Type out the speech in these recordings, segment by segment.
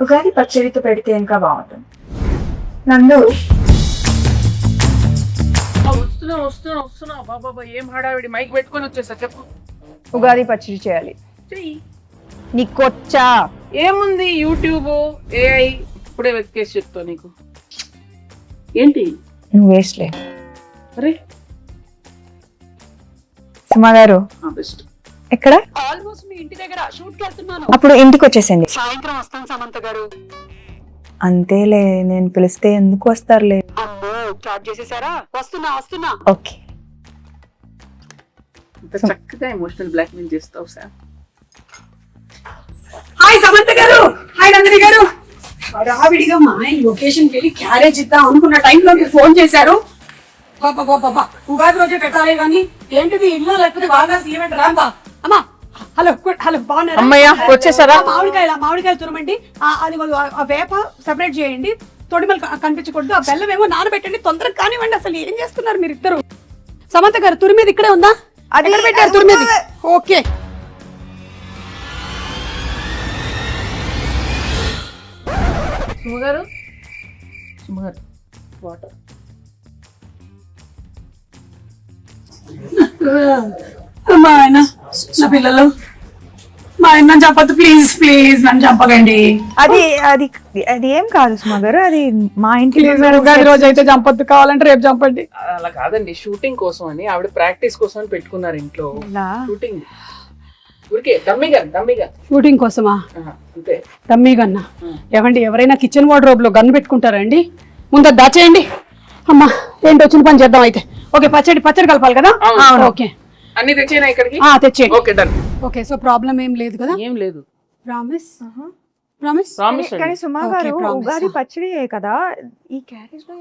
ఉగాది పచ్చడితో పెడితే ఇంకా బాగుంటుంది. నందు వస్తున్నా బాబా ఏం హడావిడి, మైక్ పెట్టుకొని వచ్చేసా. చెప్పు. ఉగాది పచ్చడి చేయాలి. చెయ్యి. నీకొచ్చా? ఏముంది, యూట్యూబ్, ఏఐ ఇప్పుడే వెతికేసి చెప్తా నీకు. ఏంటి నువ్వు వేస్ట్లే. అరే సుమా గారు బెస్ట్. ఎక్కడ? ఆల్మోస్ట్ మీ ఇంటి దగ్గర షూట్ కి వెళ్తున్నాను. అప్పుడు ఇంటికి వచ్చేసింది. సాయంత్రం వస్తాను సమంత గారు. అంతేలే, నేను పిలిస్తే ఎందుకు వస్తారులే. అమ్మో స్టార్ట్ చేసేసారా? వస్తున్నా. ఓకే. ఇంత చక్కగా ఎమోషనల్ బ్లాక్ మెయిల్ చేస్తావు సార్. హాయ్ సమంత గారు, హాయ్ నందిని గారు. రావిడిగా మా ఆయన లొకేషన్ కి వెళ్ళి క్యారేజ్ ఇద్దాం అనుకున్న టైంలో మీరు ఫోన్ చేశారు. బాబా ఉగాది రోజే పెట్టాలి కానీ ఏంటిది ఇల్లు లేకపోతే బాగా ఈవెంట్ రాంబా. అమ్మా హలో బాగున్నారా? అమ్మయ్య వచ్చేసారా? మామిడికాయలు తురమండి. అది ఆ వేప సెపరేట్ చేయండి, తొడిమలు కనిపించకూడదు. ఆ బెల్లం ఏమో నానబెట్టండి, తొందరగా కానివ్వండి. అసలు ఏం చేస్తున్నారు మీరు ఇద్దరు? సమంత గారు తురిమేది ఇక్కడే ఉందా? అది పెట్టారు తురిమేది. Okay సుమగారు water. మా ఆయన నా పిల్లలు, మా ఆయన చంపద్దు ప్లీజ్ నన్ను చంపకండి. అది అది అది ఏం కాదు సుమా గారు, అది మా ఇంటి ఉగాది రోజు అయితే చంపద్దు, కావాలంటే రేపు చంపండి. అలా కాదండి, షూటింగ్ కోసం అని ఆవిడ ప్రాక్టీస్ కోసం అని పెట్టుకున్నారు ఇంట్లో. షూటింగ్ ఊరికే దమ్మిగా షూటింగ్ కోసమా? అంతే. డమ్మీ గన్నా? ఏమండి, ఎవరైనా కిచెన్ వార్డ్రోబ్ లో గన్ పెట్టుకుంటారా అండి? ముందు దాచేయండి. అమ్మా ఏంటి వచ్చిన పని చేద్దాం అయితే. ఓకే పచ్చడి కలపాలి కదా? ఓకే అన్ని తెచ్చేనా ఇక్కడికి? తెచ్చేయండి. Okay done. Okay so problem ఏం లేదు కదా? ఏం లేదు. ప్రామిస్. కానీ సుమా గారు ఉగాది పచ్చడి కదా, ఈ క్యారేజ్ లో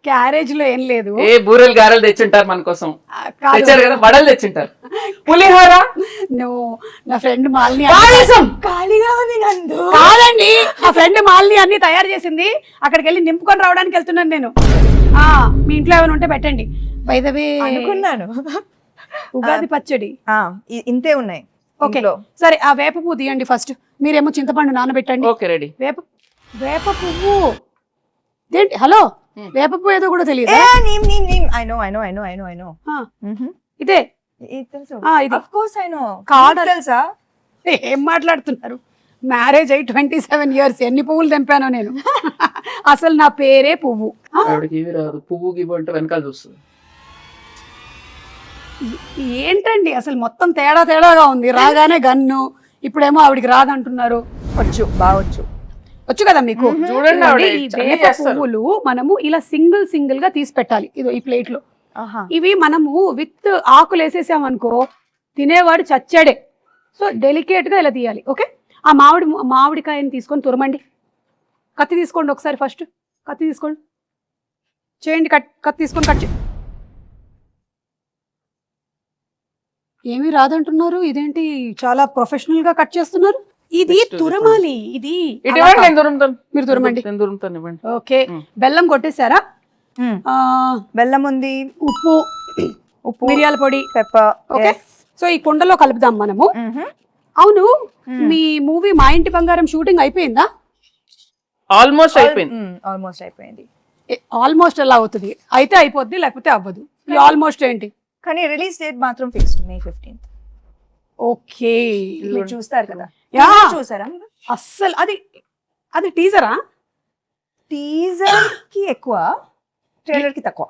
క్యారేజ్ లో ఏం లేదు. ఏ బూరెలు గారెలు తెచ్చుంటారు మన కోసం. తెచ్చారు కదా, వడలు తెచ్చుంటారు, పులిహోర. నా ఫ్రెండ్ మాలిని ఖాళీగా ఉంది నందు. కాదండి, నా ఫ్రెండ్ మాలిని అన్ని తయారు చేసింది. అక్కడికి వెళ్ళి నింపుకొని రావడానికి వెళ్తున్నాను నేను. మీ ఇంట్లో ఏమైనా ఉంటే పెట్టండి. బై ద వే అనుకున్నాను ఉగాది పచ్చడి ఇంతే ఉన్నాయి. ఓకే సరే, ఆ వేప పువ్వు తీయండి ఫస్ట్. మీరేమో చింతపండు నానబెట్టండి. Okay ready. వేప పువ్వు ఏంటి? హలో, వేప పువ్వు ఏదో కూడా తెలియదు. ఇదే తెలుసా? ఏం మాట్లాడుతున్నారు? మ్యారేజ్ అయ్యి 27 years. ఎన్ని పువ్వులు తెంపానో నేను. అసలు నా పేరే పువ్వు. పువ్వు గివ్వు అంటే వెనకాల చూస్తుంది. ఏంటండి అసలు మొత్తం తేడాగా ఉంది. రాగానే గన్ను, ఇప్పుడేమో ఆవిడికి రాదంటున్నారు. వచ్చు కదా మీకు. చూడండి, ఈ వేప పువ్వులు మనము ఇలా సింగిల్ గా తీసి పెట్టాలి. ఇదో ఈ ప్లేట్ లో. ఇవి మనము విత్ ఆకులు వేసేసాం అనుకో, తినేవాడు చచ్చాడే. సో డెలికేట్ గా ఇలా తీయాలి. ఓకే, ఆ మామిడికాయని తీసుకొని తురమండి. కత్తి తీసుకోండి ఒకసారి. ఫస్ట్ కత్తి తీసుకోండి, చేయండి. కత్తి తీసుకొని కట్ చేయండి. ఏమీ రాదంటున్నారు, ఇదేంటి చాలా ప్రొఫెషనల్ గా కట్ చేస్తున్నారు? ఇది తురమాలి. ఇది మీరు తురమండి. ఓకే, బెల్లం కొట్టేశారా? బెల్లం ఉంది, ఉప్పు, మిరియాల పొడి, పెప్పర్. ఓకే, సో ఈ కుండలో కలుపుదాం మనము. అవును, మీ మూవీ మా ఇంటి బంగారం షూటింగ్ అయిపోయిందా? ఆల్మోస్ట్ అయిపోయింది. ఆల్మోస్ట్ ఎలా అవుతుంది? అయితే అయిపోద్ది, లేకపోతే అవ్వదు. ఆల్మోస్ట్ ఏంటి? కానీ రిలీజ్ డేట్ మాత్రం ఫిక్స్డ్ May 15th. ఓకే, మీరు చూస్తారు కదా? చూసారా? అస్సలు అది టీజరా? టీజర్ కి ఎక్కువ, ట్రైలర్ కి తక్కువ.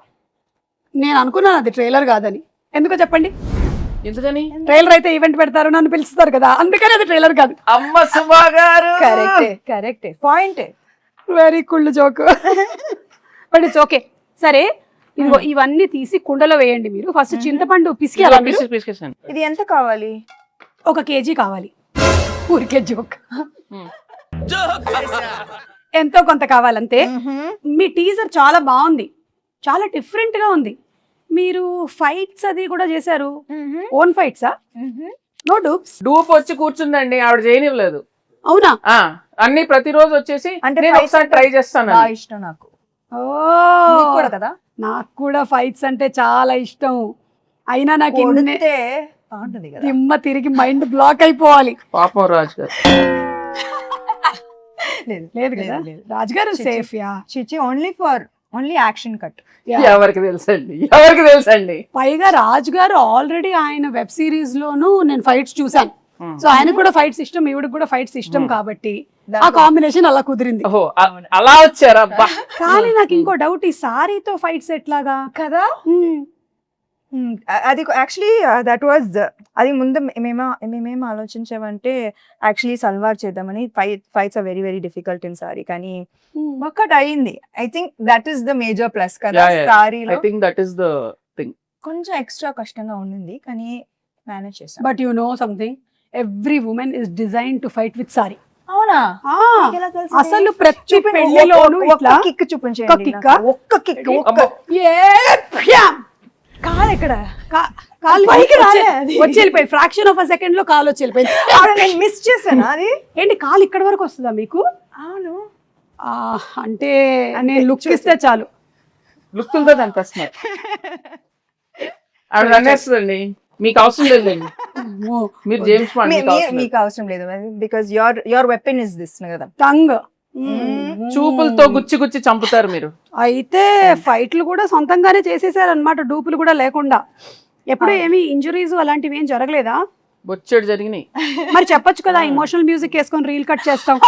నేను అనుకున్నాను అది ట్రైలర్ కాదని. ఎందుకో చెప్పండి. ఎందుకని? ట్రైలర్ అయితే ఈవెంట్ పెడతారు, నన్ను పిలుస్తారు కదా, అందుకని అది ట్రైలర్ కాదు. అమ్మ సుమా గారు, కరెక్టే point. Very cool joke. But it's okay. సరే, ఇదిగో ఇవన్నీ తీసి కుండలో వేయండి. మీరు ఫస్ట్ చింతపండు పిసికి. ఇది ఎంత కావాలి? 1 kg కావాలి. ఊరికే జోక్. ఎంతో కొంత కావాలంతే. మీ టీజర్ చాలా బాగుంది, చాలా డిఫరెంట్ గా ఉంది. మీరు ఫైట్స్ అది కూడా చేశారు. ఓన్ ఫైట్సా? No dupes? డూప్ వచ్చి కూర్చుందండి, ఆవిడ చేయనివ్వలేదు. అవునా? అన్ని ప్రతిరోజు వచ్చేసి అంటే ఒకసారి ట్రై చేస్తాను. ఇష్టం నాకు. కూడా కదా, నాకు కూడా ఫైట్స్ అంటే చాలా ఇష్టం. అయినా నాకు దిమ్మ తిరిగి మైండ్ బ్లాక్ అయిపోవాలి. పాపం రాజు గారు. లేదు లేదు కదా రాజుగారు సేఫ్ యా చిచి ఓన్లీ యాక్షన్ కట్. ఎవరికి తెలుసండి పైగా రాజుగారు ఆల్రెడీ ఆయన వెబ్ సిరీస్ లోను నేను ఫైట్స్ చూసాను. సో ఆయనకు కూడా ఫైట్స్ ఇష్టం, ఈవిడకి కూడా ఫైట్స్ ఇష్టం కాబట్టి ఆ కాంబినేషన్ అలా కుదిరింది. ఓహో అలా వచ్చారా? కానీ నాకు ఇంకో డౌట్, ఈ సారీతో ఫైట్స్ ఎట్లాగా కదా. అది యాక్చువల్లీ దట్ వాజ్ అది ముందు మేమేం ఆలోచించామంటే యాక్చువల్లీ సల్వార్ చేద్దామని. Fights are very very difficult in sari, కానీ వర్కౌట్ అయ్యింది. I think that is the major plus కదా సారీలో. I think that is the thing. కొంచెం ఎక్స్ట్రా కష్టంగా ఉండింది కానీ మేనేజ్ చేసాం. But you know something, every women is design to fight with sari. అవునా? అసలు ప్రతి పెళ్లిలోనూ ఇట్లా కిక్ చూపించండి. ఒక్క కిక్ కాలు ఎక్కడ కాలు పైకి వచ్చి వెళ్ళిపోయింది. ఫ్రాక్షన్ ఆఫ్ అ సెకండ్ లో కాలు వచ్చి వెళ్ళిపోయింది. నేను మిస్ చేశాను అది. ఏంటి కాలు ఇక్కడ వరకు వస్తుందా మీకు? అవును. అంటే నేను లుక్ ఇస్తే చాలు. లుక్తో అనిపిస్తున్నారు ఆవిడ అనేస్తుందండి. మీకు అవసరం లేదండి, మీరు జేమ్స్ బాండ్. మీకు అవసరం లేదు because your weapon is this కదా, టంగ్. చూపులతో గుచ్చి చంపుతారు మీరు. అయితే ఫైట్లు కూడా సొంతంగానే చేసేసారు అనమాట, డూపులు కూడా లేకుండా. ఎప్పుడు ఏమి ఇంజురీస్ అలాంటివి ఏం జరగలేదా? బొచ్చెడు జరిగినాయి. మరి చెప్పొచ్చు కదా, ఇమోషనల్ మ్యూజిక్ వేసుకొని రీల్ కట్ చేస్తాం.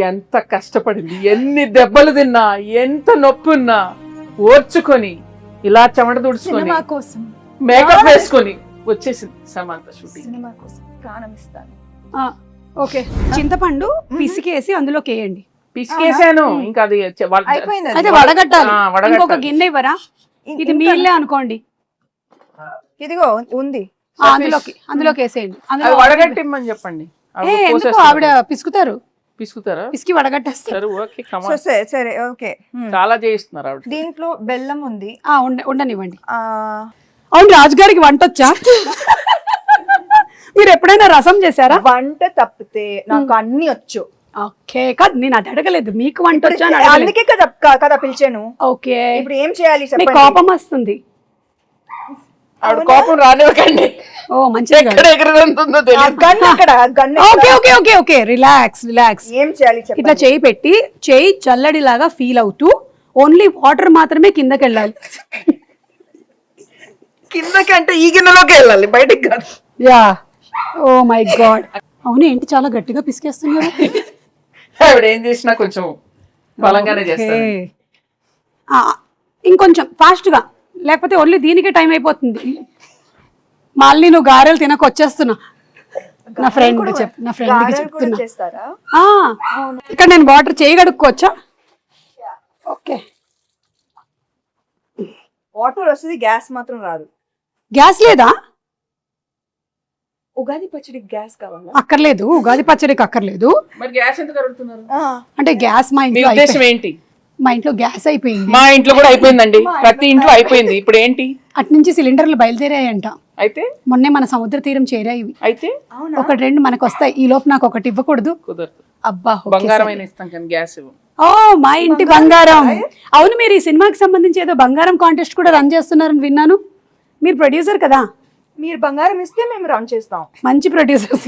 ఎంత కష్టపడింది, ఎన్ని దెబ్బలు తిన్నా, ఎంత నొప్పి ఉన్నా ఓర్చుకొని ఇలా చెమట తుడుచుకొని మేకప్ వేసుకొని వచ్చేసింది సమంత షూటింగ్. సినిమా కోసం ప్రాణం ఇస్తాను. ఓకే, చింతపండు పిసికేసి అందులోకి వేయండి. పిసికేసాను, ఇంకా అది అయితే వడగట్టాలి. ఇంకొక గిన్నె ఇవ్వరా? ఇది మీళ్ళే అనుకోండి. ఇదిగో ఉంది, అందులోకి వేసేయండి. వడగట్టిమ్మని చెప్పండి. ఆవిడ పిసుకుతారా? పిసికి వడగట్టేస్తారు. సరే ఓకే. చాలా చేయిస్తున్నారు ఆవిడ. దీంట్లో బెల్లం ఉంది, ఉండనివ్వండి. అవును, రాజుగారికి వంట వచ్చా? మీరు ఎప్పుడైనా రసం చేశారా? వంట తప్పితే నాకు అన్ని వచ్చు. ఓకే, కాదు నేను అది అడగలేదు, మీకు వంట వచ్చా? అందుకే కదా పిలిచాను. ఓకే, ఇప్పుడు ఏం చేయాలి? కోపం వస్తుంది. ఆవిడ కోపం రానివ్వకండి. ఓ మంచిగా రిలాక్స్. ఏం చేయాలి? ఇట్లా చేయి పెట్టి, చేయి చల్లడిలాగా ఫీల్ అవుతూ ఓన్లీ వాటర్ మాత్రమే కిందకి వెళ్ళాలి. కిందకి అంటే ఈ గిన్నెలోకి వెళ్ళాలి, బయటికి కాదు. Yeah, oh my God. అవును, ఏంటి చాలా గట్టిగా పిసికేస్తున్నారు? ఆవిడ ఏం చేసినా కొంచెం బలంగానే చేస్తారు. ఇంకొంచెం ఫాస్ట్ గా, లేకపోతే ఓన్లీ దీనికే టైం అయిపోతుంది. మళ్ళీ నువ్వు గారెలు తినక వచ్చేస్తున్నా. నా ఫ్రెండ్కి చెప్తున్నా. ఇక్కడ నేను వాటర్ చేయగడుక్కోవచ్చా? ఓకే, వాటర్ వస్తుంది, గ్యాస్ మాత్రం రాదు. గ్యాస్ లేదా? ఉగాది పచ్చడికి గ్యాస్ కావాలా? అక్కర్లేదు, ఉగాది పచ్చడికి అక్కర్లేదు. మరి గ్యాస్ ఎందుకు అడుగుతున్నారు? అంటే గ్యాస్ మా ఇంట్లో ఏంటి? మా ఇంట్లో గ్యాస్ అయిపోయింది. మా ఇంట్లో కూడా అయిపోయిందండి, ప్రతి ఇంట్లో అయిపోయింది. ఇప్పుడు ఏంటి? అటు నుంచి సిలిండర్లు బయలుదేరాయంట. అయితే మొన్నే మన సముద్ర తీరం చేరాయి. అయితే ఒకటి రెండు మనకు వస్తాయి. ఈ లోపు నాకు ఒకటి ఇవ్వకూడదు? కుదరదు. అబ్బా, బంగారం ఇస్తాం కానీ గ్యాస్ ఇవ్వం. ఓ, మా ఇంటి బంగారం. అవును, మీరు ఈ సినిమాకి సంబంధించి ఏదో బంగారం కాంటెస్ట్ కూడా రన్ చేస్తున్నారని విన్నాను. మీరు ప్రొడ్యూసర్ కదా? మీరు బంగారం ఇస్తే మేము రన్ చేస్తాం. మంచి ప్రొడ్యూసర్స్.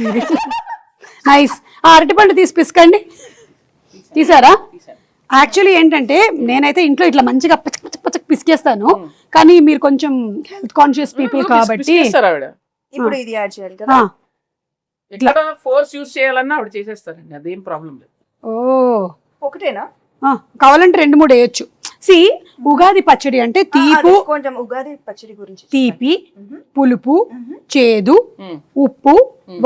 నైస్. అరటిపండు తీసి పిసకండి. తీసారా? యాక్చువల్లీ ఏంటంటే నేనైతే ఇంట్లో ఇట్లా మంచిగా పచ్చక్ పిసికేస్తాను, కానీ మీరు కొంచెం హెల్త్ కాన్షియస్ పీపుల్ కాబట్టి ఇప్పుడు ఇది యాడ్ చేయాలి కదా. ఇట్లా ఫోర్స్ యూస్ చేయాలన్నా ఆవిడ చేసేస్తారండి, అదేం ప్రాబ్లం లేదు. ఓ, ఒకటేనా? కావాలంటే 2-3 వేయొచ్చు. సి, ఉగాది పచ్చడి అంటే తీపు, కొంచెం ఉగాది పచ్చడి గురించి తీపి, పులుపు, చేదు, ఉప్పు,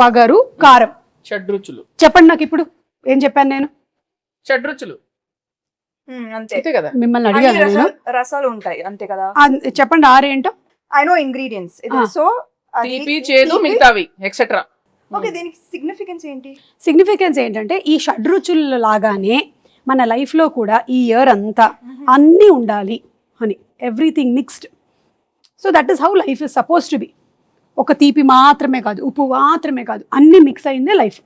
వగరు, కారం, షడ్రుచులు. చెప్పండి నాకు ఇప్పుడు. ఏం చెప్పాను నేను? షడ్రుచులు అంతే కదా. మిమ్మల్ని అడిగాను. రసాలు ఉంటాయి అంతే కదా. చెప్పండి 6 ఏంటో. I know ingredients. సో తీపి, చేదు, మిగతావి ఎక్సెట్రా. ఓకే, దీనికి సిగ్నిఫికెన్స్ ఏంటి? సిగ్నిఫికెన్స్ ఏంటంటే ఈ షడ్రుచుల లాగానే మన లైఫ్లో కూడా ఈ ఇయర్ అంతా అన్నీ ఉండాలి అని, everything mixed. So that is how life is suppose to be. ఒక తీపి మాత్రమే కాదు, ఉప్పు మాత్రమే కాదు, అన్నీ మిక్స్ అయిందే లైఫ్.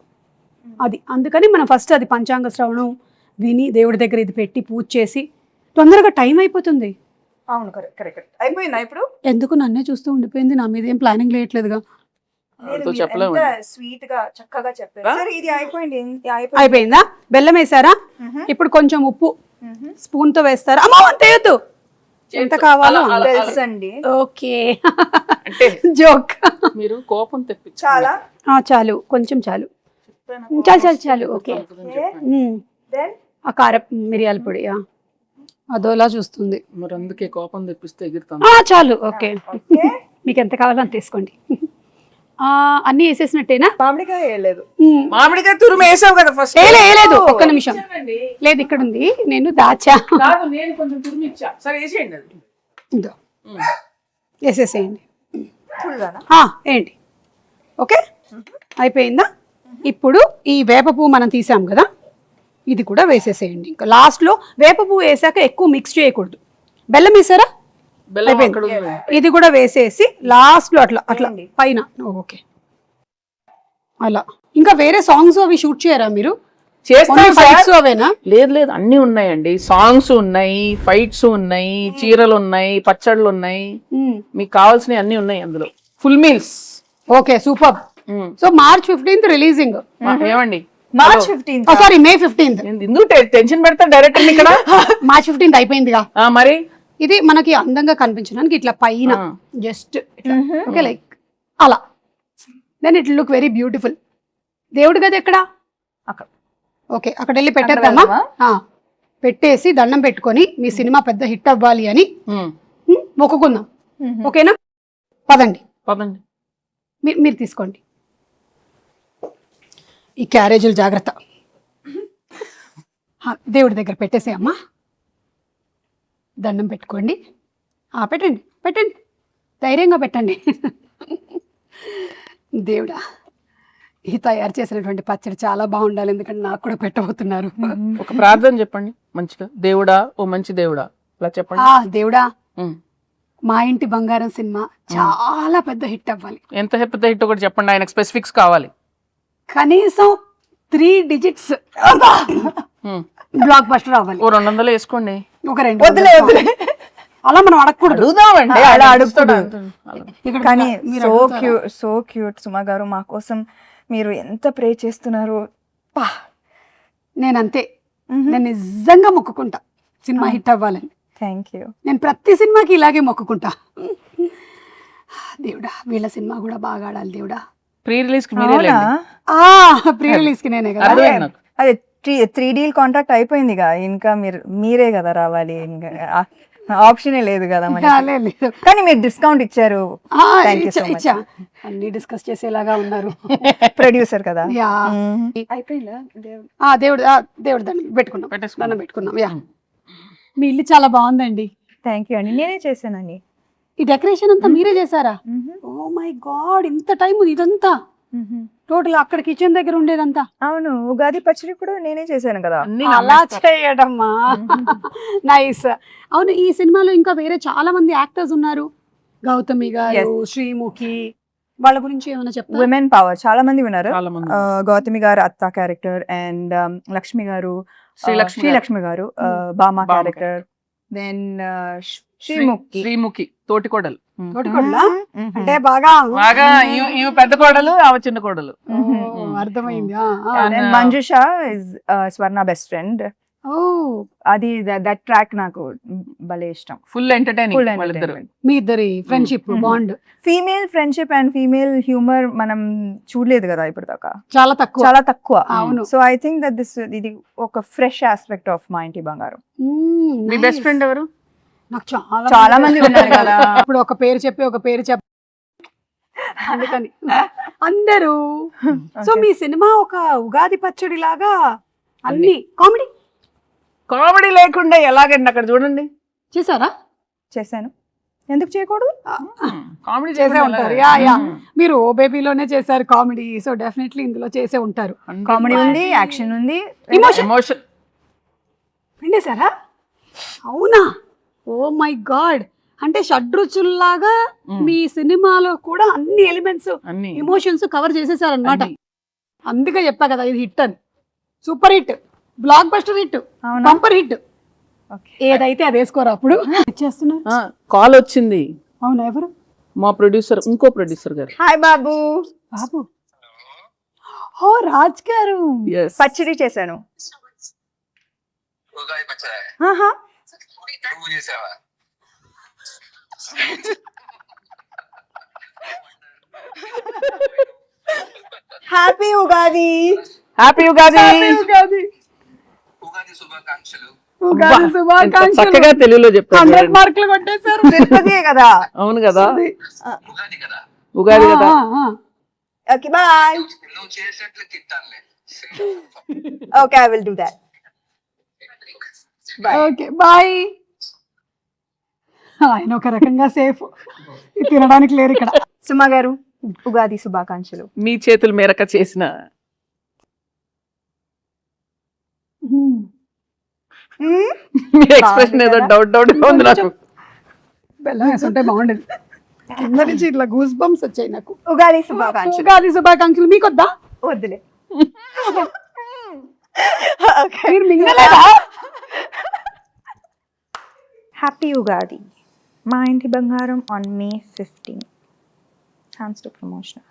అది అందుకని మనం ఫస్ట్ అది పంచాంగ శ్రవణం విని దేవుడి దగ్గర ఇది పెట్టి పూజ చేసి తొందరగా టైం అయిపోతుంది. అవును, కరెక్ట్. అయిపోయిందా ఇప్పుడు? ఎందుకు నన్నే చూస్తూ ఉండిపోయింది? నా మీద ఏం ప్లానింగ్ లేయట్లేదుగా. వాళ్ళతో చెప్పలేము. స్వీట్ గా చక్కగా చెప్పారు. సరే ఇది అయిపోయింది. అయిపోయిందా? బెల్లం వేసారా? ఇప్పుడు కొంచెం ఉప్పు స్పూన్ తో వేస్తారా? అమ్మో అంత వేయద్దు, ఎంత కావాలో తెలుసండి. ఓకే అంటే జోక్. మీరు కోపం తెప్పించాలి. చాలా చాలు, కొంచెం చాలు, చాలు చాలు చాలు. ఓకే. ఆ కారం మిరియాల పొడి అదోలా చూస్తుంది. మరి అందుకే కోపం తెప్పిస్తే ఎగురుతాం. చాలు. ఓకే, మీకు ఎంత కావాలో అంత తీసుకోండి. అన్ని వేసేసినట్టేనా? మామిడికాయ వేయలేదు. మామిడికాయ తురుము వేసావు కదా ఫస్ట్. లేదు, ఒక్క నిమిషం. లేదు, ఇక్కడ ఉంది, నేను దాచా. నేను కొంచెం తురుము ఇచ్చా. సరే వేసేయండి అది. ఇదో వేసేసేయండి. ఫుల్గానా? ఏంటి? ఓకే, అయిపోయిందా? ఇప్పుడు ఈ వేప పువ్వు మనం తీసాం కదా, ఇది కూడా వేసేసేయండి. ఇంకా లాస్ట్లో వేప పువ్వు వేసాక ఎక్కువ మిక్స్ చేయకూడదు. బెల్లం వేసారా? బెల్లం అక్కడ ఉంది. ఇది కూడా వేసేసి లాస్ట్లో అట్లా అట్లా పైన. ఓకే, అలా. ఇంకా వేరే సాంగ్స్ అవి షూట్ చేయరా మీరు? ఫైట్స్ అవేనా? లేదు లేదు, అన్ని ఉన్నాయండి. సాంగ్స్ ఉన్నాయి, ఫైట్స్ ఉన్నాయి, చీరలు ఉన్నాయి, పచ్చళ్ళు ఉన్నాయి, మీకు కావాల్సినవి అన్ని ఉన్నాయి అందులో. Full meals. Okay, super. So March 15th releasing. ఏమండి? March 15th. Sorry, May 15th. ఎందుకు టెన్షన్ పెడతా డైరెక్టర్ ఇక్కడ? March 15th అయిపోయిందిగా. మరి ఇది మనకి అందంగా కనిపించడానికి ఇట్లా పైన జస్ట్ ఓకే, లైక్ అలా. Then it look very beautiful. దేవుడి గది ఎక్కడ? అక్కడ. ఓకే, అక్కడ వెళ్ళి పెట్టేద్దామా? పెట్టేసి దండం పెట్టుకొని మీ సినిమా పెద్ద హిట్ అవ్వాలి అని మొక్కుకుందాం. ఓకేనా? పదండి పదండి. మీరు తీసుకోండి. ఈ క్యారేజీలు జాగ్రత్త. దేవుడి దగ్గర పెట్టేసే అమ్మా. దండం పెట్టుకోండి. పెట్టండి పెట్టండి, ధైర్యంగా పెట్టండి. దేవుడా, ఈ తయారు చేసినటువంటి పచ్చడి చాలా బాగుండాలి, ఎందుకంటే నాకు కూడా పెట్టబోతున్నారు. ఒక ప్రార్థన చెప్పండి మంచిగా. దేవుడా, ఓ మంచి దేవుడా, అలా చెప్పండి. దేవుడా, మా ఇంటి బంగారం సినిమా చాలా పెద్ద హిట్ అవ్వాలి. ఎంత పెద్ద హిట్ ఒకటి చెప్పండి, ఆయనకు స్పెసిఫిక్స్ కావాలి. కనీసం 3 digits బ్లాక్ బస్టర్ అవ్వాలి. ఓ 200 వేసుకోండి. ఒక 200 అలా మనం అడగకూడదు. అలా అడుగుతాడు. కానీ సో క్యూట్ సుమా గారు, మా కోసం మీరు ఎంత ప్రే చేస్తున్నారు. నేనంతే, నేను నిజంగా మొక్కుకుంటా సినిమా హిట్ అవ్వాలని. Thank you. నేను ప్రతి సినిమాకి ఇలాగే మొక్కుకుంటా. దేవుడా, వీళ్ళ సినిమా కూడా బాగా ఆడాలి దేవుడా. ప్రీ రిలీజ్ కి మీరే లేండి. ప్రీ రిలీజ్ కి నేనే కదా. అదే 3D కాంట్రాక్ట్ అయిపోయింది కదా, ఇంకా మీరే కదా రావాలి, ఇంకా ఆప్షనే లేదు కదా. కానీ మీరు డిస్కౌంట్ ఇచ్చారు. ఇచ్చా. అన్ని డిస్కస్ చేసేలాగా ఉన్నారు. ప్రొడ్యూసర్ కదా. అయిపోయిందా? దేవుడు దండం పెట్టుకున్నాం. మీ ఇల్లు చాలా బాగుందండి. థ్యాంక్ యూ అండి, నేనే చేశానండి. ఈ డెకరేషన్ అంతా మీరే చేశారా? ఓ మై గాడ్, ఇంత టైం ఇదంతా టోటల్ అక్కడ కిచెన్ దగ్గర ఉండేదంతా? అవును, ఉగాది పచ్చడి కూడా నేనే చేశాను కదా. అలా చేయడమ్మా, నైస్. అవును, ఈ సినిమాలో ఇంకా వేరే చాలా మంది యాక్టర్స్ ఉన్నారు. గౌతమి గారు, శ్రీముఖి, వాళ్ళ గురించి ఏమైనా చెప్తారా? విమెన్ పవర్ చాలా మంది ఉన్నారు. గౌతమి గారు అత్త క్యారెక్టర్, అండ్ లక్ష్మి గారు, శ్రీలక్ష్మి గారు బామా క్యారెక్టర్, దెన్ శ్రీముఖి తోటికోడలు. అంటే బాగా ఈమె పెద్ద కోడలు, ఆమె చిన్న కోడలు. అర్థమైంది. Manjusha is Swarna best friend. అది దట్ ట్రాక్ నాకు భలే ఇష్టం. Full entertaining. మీ ఇద్దరి friendship bond, female friendship and female humour మనం చూడలేదు కదా ఇప్పుడు దాకా, చాలా తక్కువ. అవును. సో ఐ థింక్ దట్ ఇది ఒక ఫ్రెష్ ఆస్పెక్ట్ ఆఫ్ మా ఇంటి బంగారం. మీ బెస్ట్ ఫ్రెండ్ ఎవరు? నాకు చాలా మంది ఉన్నారు కదా. ఇప్పుడు ఒక పేరు చెప్పి అందుకని అందరూ. సో మీ సినిమా ఒక ఉగాది పచ్చడి లాగా అన్ని కామెడీ లేకుండా ఎలాగండి? అక్కడ చూడండి. చేశారా? చేశాను, ఎందుకు చేయకూడదు? కామెడీ చేసే ఉంటారు. మీరు ఓ బేబీలోనే చేశారు కామెడీ, సో డెఫినెట్లీ ఇందులో చేసే ఉంటారు. కామెడీ ఉంది, యాక్షన్ ఉంది, ఎమోషన్ పిండేశారా? అవునా? ఓ మై గాడ్, అంటే షడ్రుచుల్లాగా మీ సినిమాలో కూడా అన్ని ఎలిమెంట్స్, ఎమోషన్స్ కవర్ చేసేసారనమాట. అందుకే చెప్పా కదా ఇది హిట్ అని. Super hit, block buster hit, bumper hit. ఏదైతే అది వేసుకోరా అప్పుడు. కాల్ వచ్చింది. అవునా? ఎవరు? మా ప్రొడ్యూసర్, ఇంకో ప్రొడ్యూసర్ గారు. హాయ్ బాబు. బాబు ఓ రాజ్ గారు Yes. పచ్చడి చేశాను. ఉగాది పచ్చడి ఆహా. నువ్వు చేసావా? హ్యాపీ ఉగాది. హ్యాపీ ఉగాది. ఉగాది ఉగాది శుభాకాంక్షలు. ఉగాది ఎంత శుభాకాంక్షలు. చక్కగా తెలుగులో చెప్పారు 100 చూడండి. మార్కులు కొట్టేశారు. తిరుపతి కదా. అవును కదా, ఉగాది కదా, ఉగాది కదా. Okay bye. నువ్వు చేసేట్లు తిట్టానులే. Okay I will do that. Bye. Okay bye. ఆయన ఒక రకంగా సేఫ్, తినడానికి లేరు ఇక్కడ. సుమ గారు ఉగాది శుభాకాంక్షలు. మీ చేతుల మేరక చేసిన మీ ఎక్స్ప్రెషన్ ఏదో డౌట్ ఉంది నాకు. బెల్లం వేసుంటే బాగుండేది. కింద నుంచి ఇట్లా గూస్ బంప్స్ వచ్చాయి నాకు. ఉగాది శుభాకాంక్షలు. ఉగాది శుభాకాంక్షలు. మీకు వద్దా? వద్దులే. మీరు మింగలేదా? హ్యాపీ ఉగాది. మా ఇంటి బంగారం on May 15. Thanks to promotion.